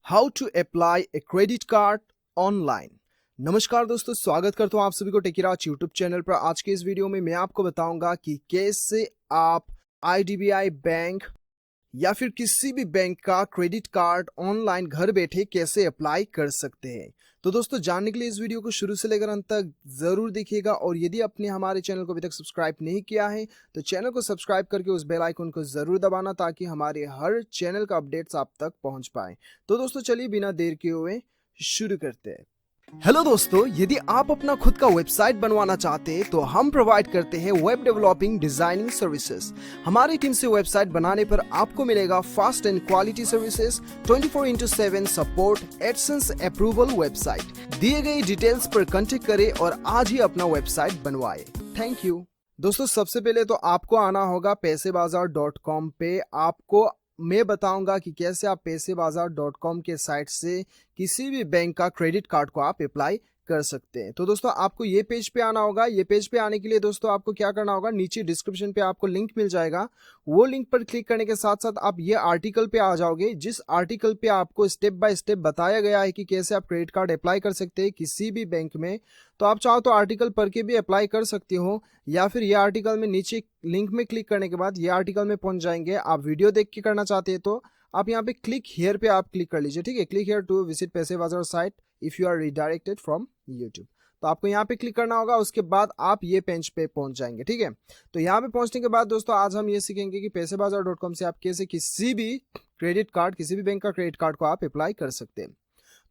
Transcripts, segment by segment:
How to apply a credit card online. नमस्कार दोस्तों, स्वागत करता हूं आप सभी को टेकीराज यूट्यूब चैनल पर। आज के इस वीडियो में मैं आपको बताऊंगा कि कैसे आप आईडीबीआई बैंक या फिर किसी भी बैंक का क्रेडिट कार्ड ऑनलाइन घर बैठे कैसे अप्लाई कर सकते हैं। तो दोस्तों, जानने के लिए इस वीडियो को शुरू से लेकर अंत तक जरूर देखिएगा, और यदि आपने हमारे चैनल को अभी तक सब्सक्राइब नहीं किया है तो चैनल को सब्सक्राइब करके उस बेल आइकन को जरूर दबाना, ताकि हमारे हर चैनल का अपडेट्स आप तक पहुंच पाए। तो दोस्तों चलिए बिना देर किए हुए शुरू करते हैं। हेलो दोस्तों, यदि आप अपना खुद का वेबसाइट बनवाना चाहते हैं तो हम प्रोवाइड करते हैं वेब डेवलपिंग डिजाइनिंग सर्विसेज। हमारी टीम से वेबसाइट बनाने पर आपको मिलेगा fast and quality services, 24/7 support, AdSense approval. Website दिए गए डिटेल्स पर कांटेक्ट करें और आज ही अपना वेबसाइट बनवाएं। Thank you. दोस्तों, सबसे पहले तो आपको आना होगा पैसेबाजार.com पे। आपको मैं बताऊंगा कि कैसे आप पैसेबाजार.com के साइट से किसी भी बैंक का क्रेडिट कार्ड को आप अप्लाई कर सकते हैं। तो दोस्तों, आपको ये पेज पे आना होगा। ये पेज पे आने के लिए दोस्तों आपको क्या करना होगा, नीचे डिस्क्रिप्शन पे आपको लिंक मिल जाएगा। वो लिंक पर क्लिक करने के साथ साथ आप ये आर्टिकल पे आ जाओगे, जिस आर्टिकल पे आपको स्टेप बाय स्टेप बताया गया है कि कैसे आप क्रेडिट कार्ड अप्लाई कर सकते हैं किसी भी बैंक में। तो आप चाहो तो आर्टिकल पढ़ के भी अप्लाई कर सकते हो, या फिर ये आर्टिकल में नीचे लिंक में क्लिक करने के बाद ये आर्टिकल में पहुंच जाएंगे। आप वीडियो देख के करना चाहते हैं तो आप यहाँ पे क्लिक हियर पे आप क्लिक कर लीजिए, ठीक है। Click here to visit Paisabazaar site if you are redirected from YouTube. तो आपको यहाँ पे क्लिक करना होगा, उसके बाद आप ये पेज पे पहुंच जाएंगे, ठीक है। तो यहाँ पे पहुंचने के बाद दोस्तों आज हम ये सीखेंगे कि पैसेबाजार.com से आप कैसे किसी भी क्रेडिट कार्ड, किसी भी बैंक का क्रेडिट कार्ड को आप अप्लाई कर सकते हैं।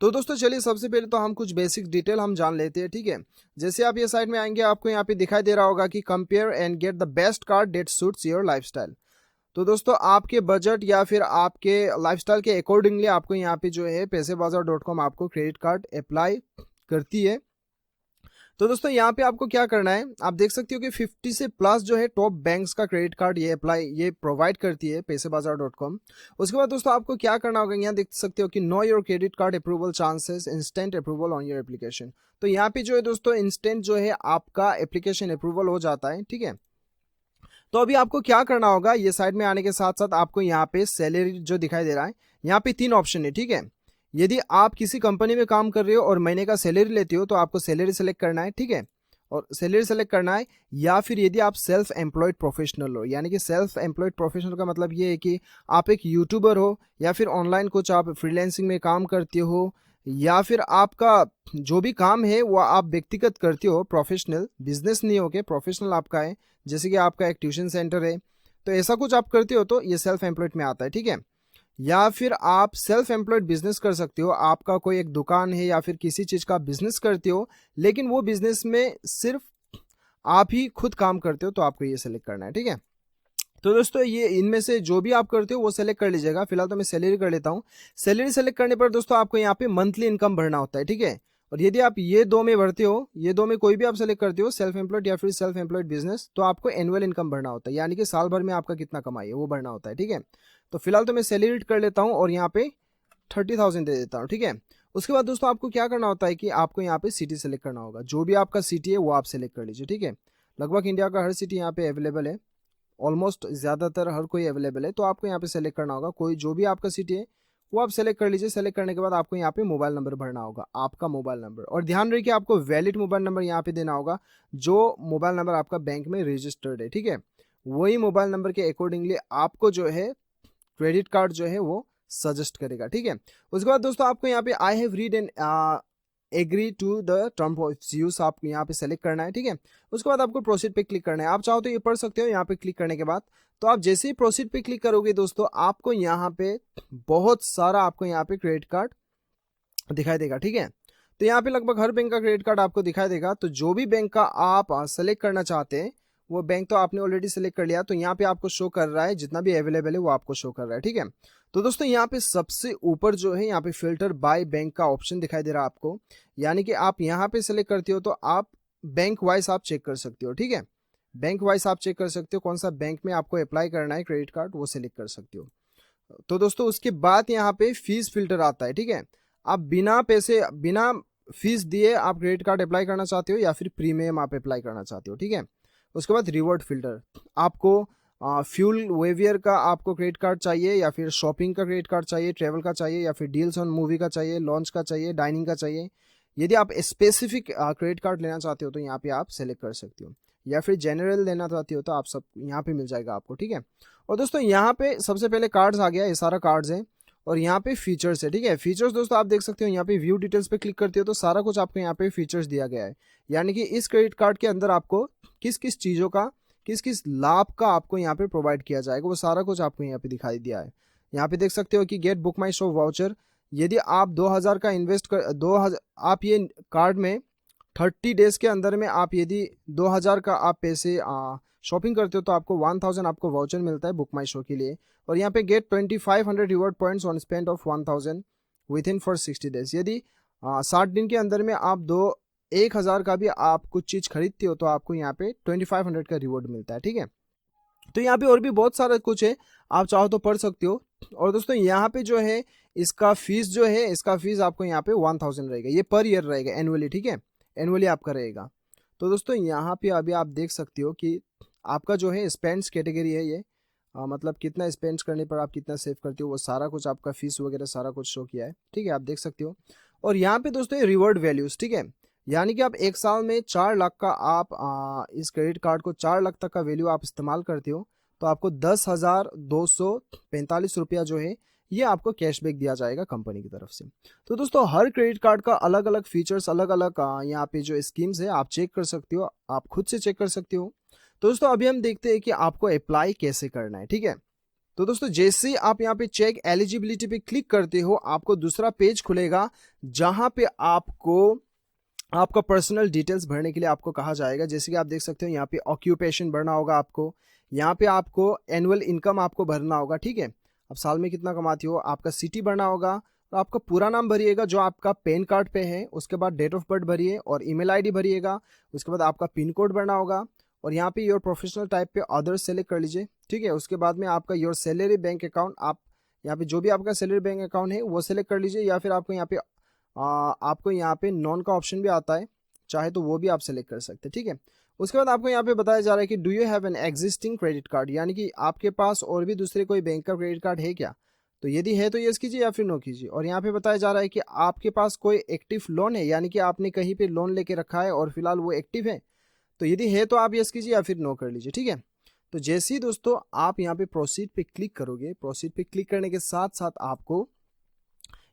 तो दोस्तों चलिए, सबसे पहले तो हम कुछ बेसिक डिटेल हम जान लेते हैं, ठीक है। जैसे आप ये साइट में आएंगे, आपको यहाँ पे दिखाई दे रहा होगा कि compare and get the best card that suits your lifestyle. तो दोस्तों, आपके बजट या फिर आपके लाइफस्टाइल के अकॉर्डिंगली आपको यहाँ पे जो है पैसेबाजार.com आपको क्रेडिट कार्ड अप्लाई करती है। तो दोस्तों यहाँ पे आपको क्या करना है, आप देख सकते हो कि 50 से प्लस जो है टॉप बैंक्स का क्रेडिट कार्ड ये प्रोवाइड करती है पैसेबाजार.com। उसके बाद दोस्तों आपको क्या करना होगा, यहाँ देख सकते हो कि know your credit card approval chances, instant approval on your application. तो यहाँ पे जो है दोस्तों इंस्टेंट जो है आपका एप्लीकेशन अप्रूवल हो जाता है, ठीक है। तो अभी आपको क्या करना होगा, ये साइड में आने के साथ साथ आपको यहाँ पे सैलरी जो दिखाई दे रहा है, यहाँ पे 3 ऑप्शन है, ठीक है। यदि आप किसी कंपनी में काम कर रहे हो और महीने का सैलरी लेते हो तो आपको सैलरी सेलेक्ट करना है, ठीक है, और सैलरी सेलेक्ट करना है। या फिर यदि आप सेल्फ एम्प्लॉयड प्रोफेशनल हो, यानी कि सेल्फ एम्प्लॉयड प्रोफेशनल का मतलब ये है कि आप एक यूट्यूबर हो, या फिर ऑनलाइन कुछ आप फ्रीलांसिंग में काम करते हो, या फिर आपका जो भी काम है वो आप व्यक्तिगत करते हो, प्रोफेशनल बिजनेस नहीं हो के प्रोफेशनल आपका है, जैसे कि आपका एक ट्यूशन सेंटर है, तो ऐसा कुछ आप करते हो तो ये सेल्फ एम्प्लॉयड में आता है, ठीक है। या फिर आप सेल्फ एम्प्लॉयड बिजनेस कर सकते हो, आपका कोई एक दुकान है या फिर किसी चीज़ का बिजनेस करते हो, लेकिन वो बिजनेस में सिर्फ आप ही खुद काम करते हो, तो आपको ये सेलेक्ट करना है, ठीक है। तो दोस्तों ये इनमें से जो भी आप करते हो वो सेलेक्ट कर लीजिएगा। फिलहाल तो मैं सैलरी कर लेता हूँ। सैलरी सेलेक्ट करने पर दोस्तों आपको यहाँ पे मंथली इनकम भरना होता है, ठीक है। और यदि आप ये दो में भरते हो, ये दो में कोई भी आप सेलेक्ट करते हो, सेल्फ एम्प्लॉयड या फिर सेल्फ एम्प्लॉयड बिजनेस, तो आपको एनुअल इनकम भरना होता है, यानी कि साल भर में आपका कितना कमाई है वो भरना होता है, ठीक है। तो फिलहाल तो मैं सैलरी कर लेता हूँ और यहाँ पे 30,000 दे देता हूँ, ठीक है। उसके बाद दोस्तों आपको क्या करना होता है कि आपको यहाँ पे सिटी सेलेक्ट करना होगा। जो भी आपका सिटी है वो आप सेलेक्ट कर लीजिए, ठीक है। लगभग इंडिया का हर सिटी यहाँ पे अवेलेबल है, ऑलमोस्ट ज़्यादातर हर कोई अवेलेबल है। तो आपको यहाँ पे सेलेक्ट करना होगा, कोई जो भी आपका सिटी है वो आप सेलेक्ट कर लीजिए। सेलेक्ट करने के बाद आपको यहाँ पे मोबाइल नंबर भरना होगा, आपका मोबाइल नंबर, और ध्यान रखिए आपको वैलिड मोबाइल नंबर यहाँ पे देना होगा, जो मोबाइल नंबर आपका बैंक में रजिस्टर्ड है, ठीक है। वही मोबाइल नंबर के अकॉर्डिंगली आपको जो है क्रेडिट कार्ड जो है वो सजेस्ट करेगा, ठीक है। उसके बाद दोस्तों आपको यहाँ पे I have read and agree to the term of use आपको यहाँ पे सेलेक्ट करना है, ठीक है। उसके बाद आपको प्रोसीड पे क्लिक करना है। आप चाहो तो ये पढ़ सकते हो। यहाँ पे क्लिक करने के बाद तो आप जैसे ही प्रोसीड पे क्लिक करोगे दोस्तों, आपको यहाँ पे बहुत सारा आपको यहाँ पे क्रेडिट कार्ड दिखाई देगा, ठीक है। तो यहाँ पे लगभग हर बैंक का क्रेडिट कार्ड आपको दिखाई देगा। तो जो भी बैंक का आप सेलेक्ट करना चाहते हैं वो बैंक तो आपने ऑलरेडी सेलेक्ट कर लिया, तो यहाँ पे आपको शो कर रहा है, जितना भी अवेलेबल है वो आपको शो कर रहा है, ठीक है। तो दोस्तों यहाँ पे सबसे ऊपर जो है यहाँ पे फिल्टर बाय बैंक का ऑप्शन दिखाई दे रहा है आपको, यानी कि आप यहाँ पे सेलेक्ट करते हो तो आप बैंक वाइज आप चेक कर सकते हो, ठीक है। बैंक वाइज आप चेक कर सकते हो कौन सा बैंक में आपको अप्लाई करना है क्रेडिट कार्ड, वो सेलेक्ट कर सकते हो। तो दोस्तों उसके बाद यहाँ पे फीस फिल्टर आता है, ठीक है। आप बिना फीस दिए आप क्रेडिट कार्ड अप्लाई करना चाहते हो या फिर प्रीमियम आप अप्लाई करना चाहते हो, ठीक है। उसके बाद रिवॉर्ड फिल्टर, आपको फ्यूल वेवियर का आपको क्रेडिट कार्ड चाहिए, या फिर शॉपिंग का क्रेडिट कार्ड चाहिए, ट्रेवल का चाहिए, या फिर डील्स ऑन मूवी का चाहिए, लॉन्च का चाहिए, डाइनिंग का चाहिए। यदि आप स्पेसिफिक क्रेडिट कार्ड लेना चाहते हो तो यहाँ पे आप सेलेक्ट कर सकते हो, या फिर जनरल लेना चाहते हो तो आप सब यहाँ पे मिल जाएगा आपको, ठीक है। और दोस्तों यहाँ पे सबसे पहले कार्ड्स आ गया, ये सारा कार्ड्स है, और यहाँ पे फीचर्स है, ठीक है। फीचर्स दोस्तों आप देख सकते हो, यहाँ पे व्यू डिटेल्स पे क्लिक करते हो तो सारा कुछ आपको यहाँ पे फीचर्स दिया गया है, यानी कि इस क्रेडिट कार्ड के अंदर आपको किस किस चीज़ों का, किस किस लाभ का आपको यहाँ पे प्रोवाइड किया जाएगा, वो सारा कुछ आपको यहाँ पे दिखाई दिया है। यहाँ पे देख सकते हो कि गेट बुक माई शो वाउचर, यदि आप 2000 का इन्वेस्ट कर 2000 आप ये कार्ड में 30 डेज के अंदर में आप यदि 2000 का आप पैसे शॉपिंग करते हो तो आपको 1000 आपको वाउचर मिलता है बुक माई शो के लिए। और यहाँ पे get 2500 reward points on spend of 1000 within for 60 days, यदि 60 दिन के अंदर में आप 1000 का भी आप कुछ चीज़ खरीदते हो तो आपको यहाँ पे 2500 का रिवॉर्ड मिलता है, ठीक है। तो यहाँ पे और भी बहुत सारा कुछ है, आप चाहो तो पढ़ सकते हो। और दोस्तों यहाँ पे जो है इसका फीस जो है, इसका फीस आपको यहाँ पे 1000 रहेगा, ये पर ईयर रहेगा, एनुअली, ठीक है, एनुअली आपका रहेगा। तो दोस्तों यहाँ पे अभी आप देख सकते हो कि आपका जो है स्पेंड्स कैटेगरी है ये, मतलब कितना स्पेंड्स करने पर आप कितना सेव करते हो, वो सारा कुछ आपका फीस वगैरह सारा कुछ शो किया है, ठीक है, आप देख सकते हो। और यहाँ पे दोस्तों ये रिवॉर्ड वैल्यूज, ठीक है, यानी कि आप एक साल में 4 लाख का आप इस क्रेडिट कार्ड को 4 लाख तक का वैल्यू आप इस्तेमाल करते हो तो आपको 10,245 रुपया जो है ये आपको कैशबैक दिया जाएगा कंपनी की तरफ से। तो दोस्तों हर क्रेडिट कार्ड का अलग अलग फीचर्स, अलग अलग यहाँ पे जो स्कीम्स है आप चेक कर सकते हो, आप खुद से चेक कर सकते हो। तो दोस्तों अभी हम देखते हैं कि आपको अप्लाई कैसे करना है, ठीक है। तो दोस्तों जैसे ही आप यहाँ पे चेक एलिजिबिलिटी पे क्लिक करते हो आपको दूसरा पेज खुलेगा जहां पे आपको आपका पर्सनल डिटेल्स भरने के लिए आपको कहा जाएगा। जैसे कि आप देख सकते हो यहाँ पे ऑक्यूपेशन भरना होगा आपको, यहाँ पे आपको एनुअल इनकम आपको भरना होगा, ठीक है, अब साल में कितना कमाती हो, आपका सिटी भरना होगा, तो आपका पूरा नाम भरिएगा जो आपका पैन कार्ड पे है, उसके बाद डेट ऑफ बर्थ भरिए और ईमेल आईडी भरिएगा, उसके बाद आपका पिन कोड भरना होगा, और यहाँ पे योर प्रोफेशनल टाइप पे अदर्स सेलेक्ट कर लीजिए, ठीक है। उसके बाद में आपका योर सैलरी बैंक अकाउंट, आप यहाँ पे जो भी आपका सैलरी बैंक अकाउंट है वो सेलेक्ट कर लीजिए, या फिर आपको यहाँ पे नॉन का ऑप्शन भी आता है, चाहे तो वो भी आप सेलेक्ट कर सकते हैं, ठीक है। उसके बाद आपको यहाँ पे बताया जा रहा है कि do you have an existing credit card, यानी कि आपके पास और भी दूसरे कोई बैंक का क्रेडिट कार्ड है क्या, तो यदि है तो यस कीजिए या फिर नो कीजिए। और यहाँ पे बताया जा रहा है कि आपके पास कोई एक्टिव लोन है, यानी कि आपने कहीं पे लोन लेके रखा है और फिलहाल वो एक्टिव है, तो यदि है तो आप यस कीजिए या फिर नो कर लीजिए, ठीक है। तो जैसे ही दोस्तों आप यहाँ पे प्रोसीड पे क्लिक करोगे, प्रोसीड पे क्लिक करने के साथ साथ आपको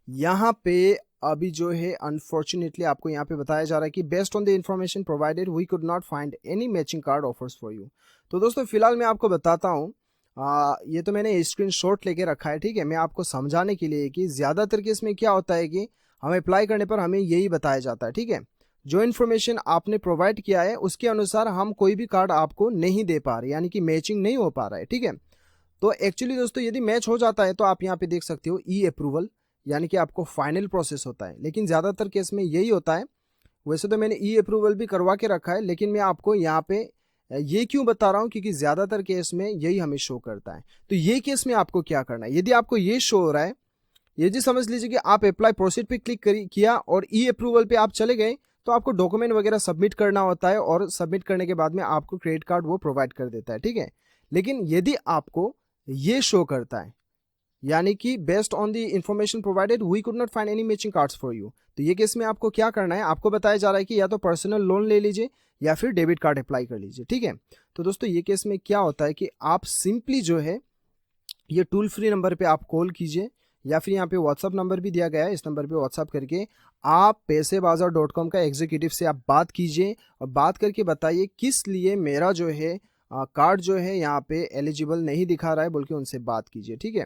यहाँ पे अभी जो है अनफॉर्चुनेटली आपको यहाँ पे बताया जा रहा है कि based on the information provided we could not find any matching card offers for you. तो दोस्तों फिलहाल मैं आपको बताता हूँ, ये तो मैंने स्क्रीनशॉट लेके रखा है, ठीक है, मैं आपको समझाने के लिए कि ज़्यादातर केस में क्या होता है कि हमें अप्लाई करने पर हमें यही बताया जाता है, ठीक है, जो इन्फॉर्मेशन आपने प्रोवाइड किया है उसके अनुसार हम कोई भी कार्ड आपको नहीं दे पा रहे, यानी कि मैचिंग नहीं हो पा रहा है, ठीक है। तो एक्चुअली दोस्तों यदि मैच हो जाता है तो आप यहाँ पे देख सकते हो ई अप्रूवल, यानी कि आपको फाइनल प्रोसेस होता है, लेकिन ज़्यादातर केस में यही होता है। वैसे तो मैंने ई अप्रूवल भी करवा के रखा है, लेकिन मैं आपको यहाँ पे ये क्यों बता रहा हूँ, क्योंकि ज़्यादातर केस में यही हमें शो करता है। तो ये केस में आपको क्या करना है, यदि आपको ये शो हो रहा है, ये जी समझ लीजिए कि आप अप्लाई प्रोसीड पे क्लिक किया और ई अप्रूवल पे आप चले गए, तो आपको डॉक्यूमेंट वगैरह सबमिट करना होता है, और सबमिट करने के बाद में आपको क्रेडिट कार्ड वो प्रोवाइड कर देता है, ठीक है। लेकिन यदि आपको ये शो करता है, यानी कि based on the information provided we could not find any matching cards for you, तो ये केस में आपको क्या करना है, आपको बताया जा रहा है कि या तो पर्सनल लोन ले लीजिए या फिर डेबिट कार्ड अप्लाई कर लीजिए, ठीक है। तो दोस्तों ये केस में क्या होता है कि आप सिंपली जो है ये टोल फ्री नंबर पे आप कॉल कीजिए, या फिर यहाँ पे व्हाट्सअप नंबर भी दिया गया है, इस नंबर पे व्हाट्सअप करके आप पैसेबाजार.com का एग्जीक्यूटिव से आप बात कीजिए और बात करके बताइए किस लिए मेरा जो है कार्ड जो है यहाँ पे एलिजिबल नहीं दिखा रहा है, बोल के उनसे बात कीजिए, ठीक है।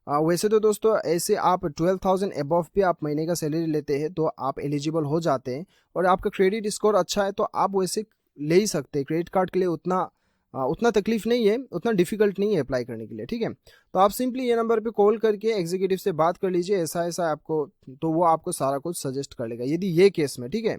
वैसे तो दोस्तों ऐसे आप 12,000 अबव पे आप महीने का सैलरी लेते हैं तो आप एलिजिबल हो जाते हैं, और आपका क्रेडिट स्कोर अच्छा है तो आप वैसे ले ही सकते हैं क्रेडिट कार्ड के लिए, उतना तकलीफ नहीं है, उतना डिफिकल्ट नहीं है अप्लाई करने के लिए, ठीक है। तो आप सिंपली ये नंबर पे कॉल करके एग्जीक्यूटिव से बात कर लीजिए, ऐसा ऐसा आपको, तो वो आपको सारा कुछ सजेस्ट कर लेगा यदि ये केस में, ठीक है।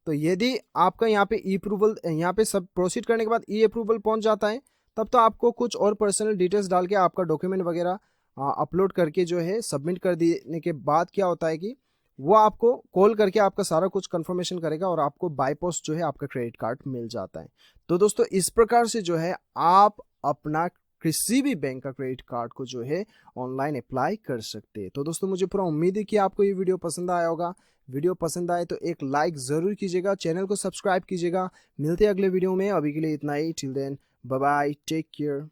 तो यदि आपका यहाँ पे ई अप्रूवल, यहाँ पे सब प्रोसीड करने के बाद ई अप्रूवल पहुँच जाता है, तब तो आपको कुछ और पर्सनल डिटेल्स डाल के आपका डॉक्यूमेंट वगैरह अपलोड करके जो है सबमिट कर देने के बाद क्या होता है कि वो आपको कॉल करके आपका सारा कुछ कंफर्मेशन करेगा और आपको बाय पोस्ट जो है आपका क्रेडिट कार्ड मिल जाता है। तो दोस्तों इस प्रकार से जो है आप अपना किसी भी बैंक का क्रेडिट कार्ड को जो है ऑनलाइन अप्लाई कर सकते हैं। तो दोस्तों मुझे पूरा उम्मीद है कि आपको ये वीडियो पसंद आया होगा। वीडियो पसंद आए तो एक लाइक ज़रूर कीजिएगा, चैनल को सब्सक्राइब कीजिएगा। मिलते हैं अगले वीडियो में, अभी के लिए इतना ही। Till then bye bye, take care.